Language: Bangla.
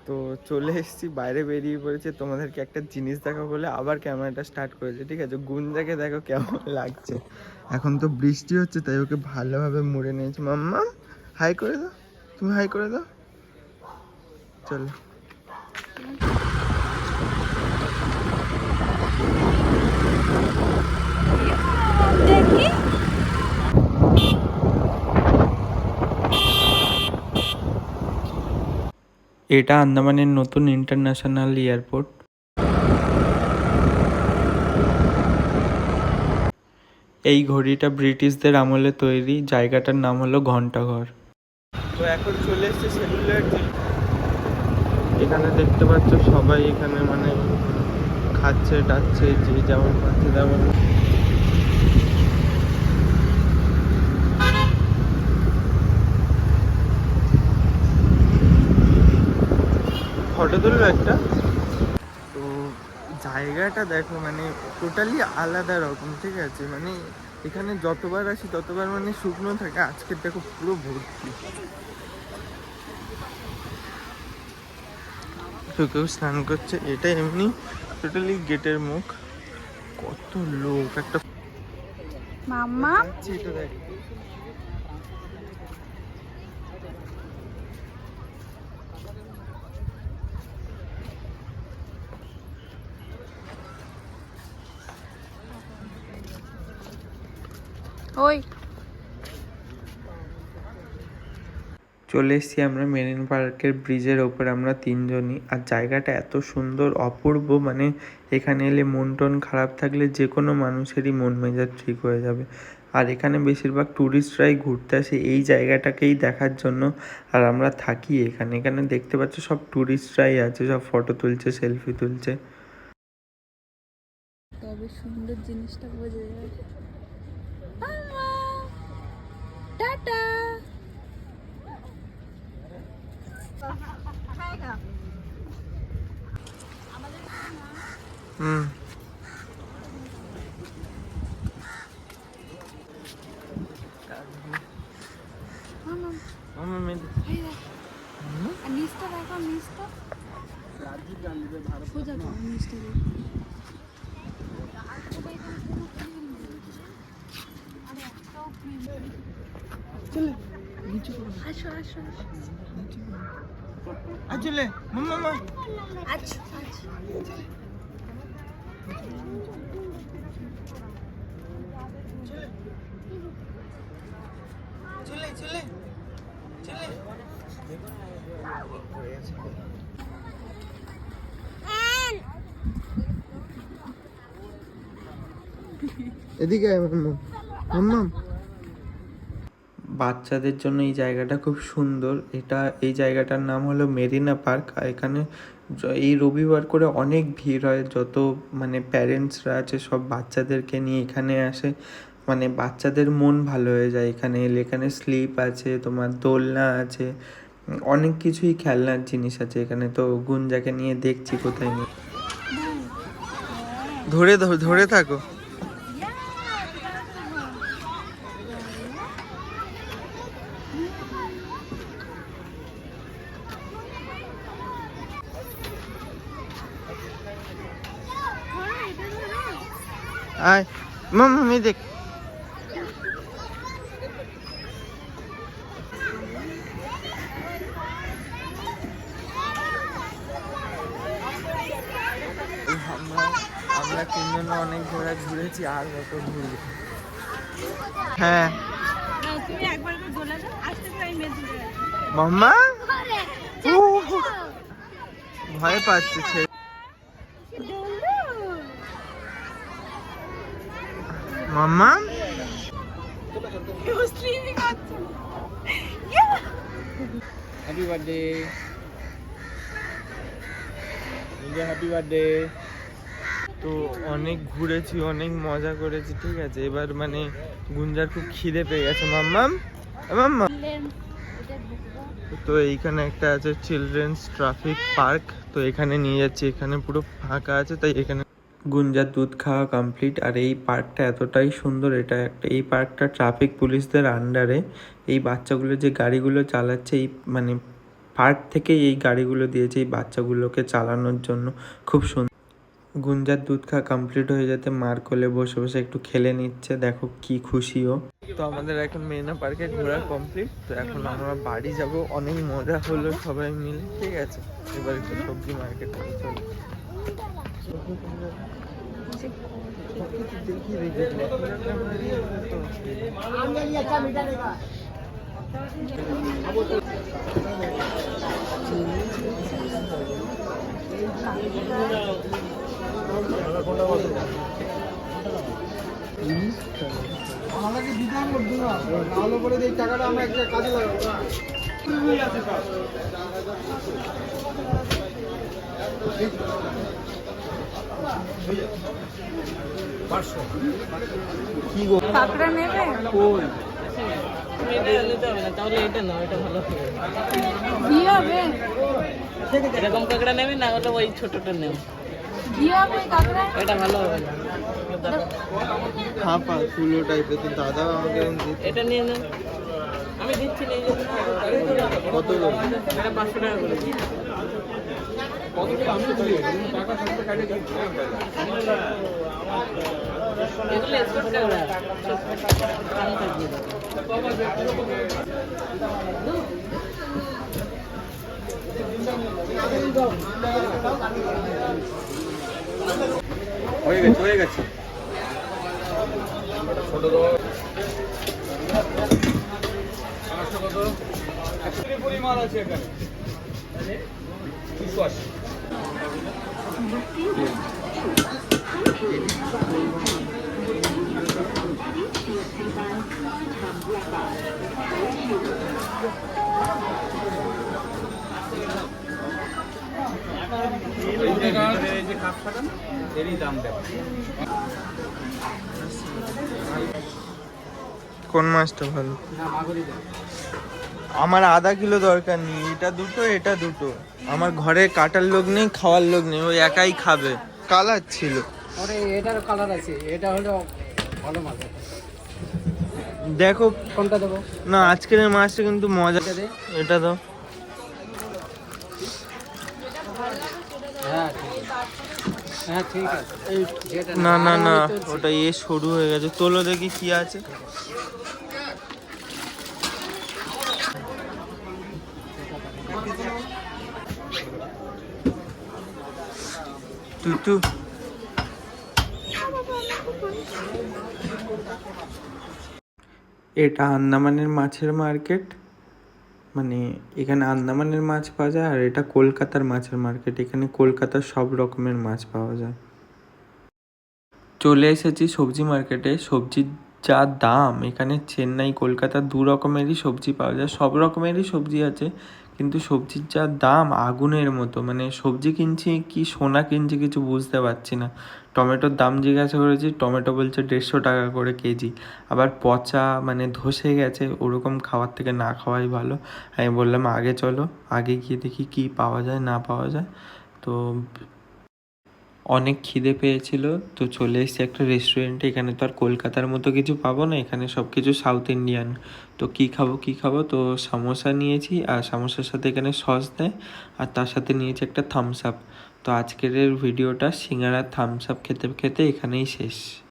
তো চলে এসেছি, বাইরে বেরিয়ে পড়েছে, তোমাদেরকে একটা জিনিস দেখাবো বলে আবার ক্যামেরাটা স্টার্ট করেছে। ঠিক আছে, গুঞ্জাকে দেখো কেমন লাগছে। এখন তো বৃষ্টি হচ্ছে তাই ওকে ভালোভাবে মুড়ে নিয়েছি। মাম্মা হাই করে দাও, তুমি হাই করে দাও। চলো এটা আন্দামানের নতুন ইন্টারন্যাশনাল এয়ারপোর্ট। এই ঘড়িটা ব্রিটিশদের আমলে তৈরি, জায়গাটার নাম হলো ঘন্টাঘর। তো এখন চলে এসেছে সেলুলার জেল। এখানে দেখতে পাচ্ছ সবাই এখানে মানে খাচ্ছে টাচ্ছে, যে যেমন পাচ্ছে তেমন। ফটো তুলবে একটা। তো জায়গাটা দেখো মানে টোটালি আলাদা রকম। ঠিক আছে, মানে এখানে যতবার আসি ততবার মানে শুকনো থাকে, আজকের দেখো পুরো ভর্তি। তো কেউ স্নান করছে, এটা এমনি টোটালি গেটের মুখ। কত লোক, একটা মাম্মা এটা দেখ। ওই চলে এসেছি আমরা মেরিন পার্কের ব্রিজের ওপর, আমরা তিনজনই। আর জায়গাটা এত সুন্দর, অপূর্ব, মানে এখানে এলে মন টন খারাপ থাকলে যে কোনো মানুষেরই মন মেজাজ ঠিক হয়ে যাবে। আর এখানে বেশিরভাগ ট্যুরিস্টরাই ঘুরতে আসে এই জায়গাটাকেই দেখার জন্য। আর আমরা থাকি এখানে। এখানে দেখতে পাচ্ছ সব ট্যুরিস্টরাই আছে, সব ফটো তুলছে, সেলফি তুলছে। তবে সুন্দর জিনিসটা বোঝা যাবে। টাটা। হুম নিচটা দেখো, নিচটা সোজা করো, নিচটা দেখো। চলে আসো আসো চলে মামা। আচ্ছা আচ্ছা চলে চলে চলে এদিকে আয় মাম্মা। মাম্মা, বাচ্চাদের জন্য এই জায়গাটা খুব সুন্দর। এই জায়গাটার নাম হলো মেরিনা পার্ক। আর এখানে এই রবিবার করে অনেক ভিড় হয়। যত মানে প্যারেন্টসরা আছে সব বাচ্চাদেরকে নিয়ে এখানে আসে। মানে বাচ্চাদের মন ভালো হয়ে যায় এখানে এলে। এখানে স্লিপ আছে, তোমার দোলনা আছে, অনেক কিছুই খেলনার জিনিস আছে এখানে। তো গুঞ্জাকে নিয়ে দেখছি কোথায় নিয়ে। ধরে ধরে থাকো। আয় মাম্মা, আমি দেখ। আমরা তিনজন অনেক ঘোরা ঘুরেছি, আর কত ঘুরবো। হ্যাঁ তুমি একবার করে দোলা দাও, আসতে পারি মেয়ে। মাম্মা ভয় পাচ্ছে ছেলে। Mamma happy birthday, happy birthday. তো অনেক ঘুরেছি, অনেক মজা করেছি। ঠিক আছে, এবার মানে গুঞ্জার খুব খিদে পেয়ে গেছে। মাম্মাম মাম্মা, তো এইখানে একটা আছে চিলড্রেন্স ট্রাফিক পার্ক। তো এখানে নিয়ে যাচ্ছি, এখানে পুরো ফাঁকা আছে তাই এখানে। গুঞ্জার দুধ খাওয়া কমপ্লিট। আর এই পার্কটা এতটাই সুন্দর, এই পার্কটা ট্রাফিক পুলিশদের আন্ডারে। এই বাচ্চাগুলো যে গাড়িগুলো চালাচ্ছে এই মানে পার্ক থেকে এই গাড়িগুলো দিয়েছে এই বাচ্চাগুলোকে চালানোর জন্য, খুব সুন্দর। গুঞ্জার দুধ খাওয়া কমপ্লিট হয়ে যেতে মার কোলে বসে বসে একটু খেলে নিচ্ছে, দেখো কি খুশিও। তো আমাদের এখন মেরিনা পার্কে ঘোরা কমপ্লিট, তো এখন আমরা বাড়ি যাব। অনেক মজা হলো সবাই মিলে, ঠিক আছে। এবার একটু সবজি মার্কেট চলো। আমাকে দিতে হবে না, ভালো করে এই টাকাটা আমরা একটা কাজে লাগাবো না। কি গো কাঁকড়া নেবে? কই এটা নিতে হবে না, তাহলে এটা নাও, এটা ভালো হবে। ঘি হবে? এরকম কাঁকড়া নেবে না, ওটা ওই ছোটটা নেও, ঘি হবে কাঁকড়া? এটা ভালো হবে না। ফাঁপা ফুলো টাইপের, তো দাদা আমাকে এটা নিয়ে নেন, আমি দিচ্ছি না, এই জন্য। কত করে? এটা 500 টাকা করে দিচ্ছি। এগুলো স্পট কাঁকড়া, ভালো থাকবে। হয়ে গেছে হয়ে গেছে। মাল আছে এখানে 280। যে কাপটা এরই দাম দেবে। কোন মাছটা ভালো? আমার আধা কিলো দরকার নেই, এটা দুটো এটা দুটো। আমার ঘরে কাটার লোক নেই, খাওয়ার লোক নেই, ওই একাই খাবে। কালার ছিল। আরে এটার কালার আছে, এটা হলো ভালো মাছ। দেখো কোনটা দেবো? না, আজকের এই মাছটা কিন্তু মজা। এটা দাও। হ্যাঁ হ্যাঁ ঠিক আছে। যেটা না না না, ওটা সরু হয়ে গেছে। তোলো দেখি কি আছে। তুতু এটা আন্দামানের মাছের মার্কেট, মানে এখানে আন্দামানের মাছ পাওয়া যায়, আর এটা কলকাতার মাছের মার্কেট, এখানে কলকাতার সব রকমের মাছ পাওয়া যায়। চলে এসেছি সবজি মার্কেটে। সবজির যা দাম এখানে, চেন্নাই কলকাতা দু রকমেরই সবজি পাওয়া যায়, সব রকমেরই সবজি আছে, কিন্তু সবজির যা দাম আগুনের মতো। মানে সবজি কিনছি কি সোনা কিনছি কিছু বুঝতে পারছি না। টমেটোর দাম জিজ্ঞাসা করেছি, টমেটো বলছে 150 টাকা করে কেজি। আবার পচা মানে ধসে গেছে, ওরকম খাওয়ার থেকে না খাওয়াই ভালো। আমি বললাম আগে চলো, আগে গিয়ে দেখি কি পাওয়া যায় না পাওয়া যায়। তো অনেক খিদে পেয়েছিল, তো চলে এসেছি একটা রেস্টুরেন্টে। এখানে তো আর কলকাতার মতো কিছু পাবো না, এখানে সব কিছু সাউথ ইন্ডিয়ান। তো কী খাবো, তো সামোসা নিয়েছি, আর সামোসার সাথে এখানে সস দেয়, আর তার সাথে নিয়েছি একটা থামস আপ। তো আজকের ভিডিওটা সিঙ্গারা থামস আপ খেতে খেতে এখানেই শেষ।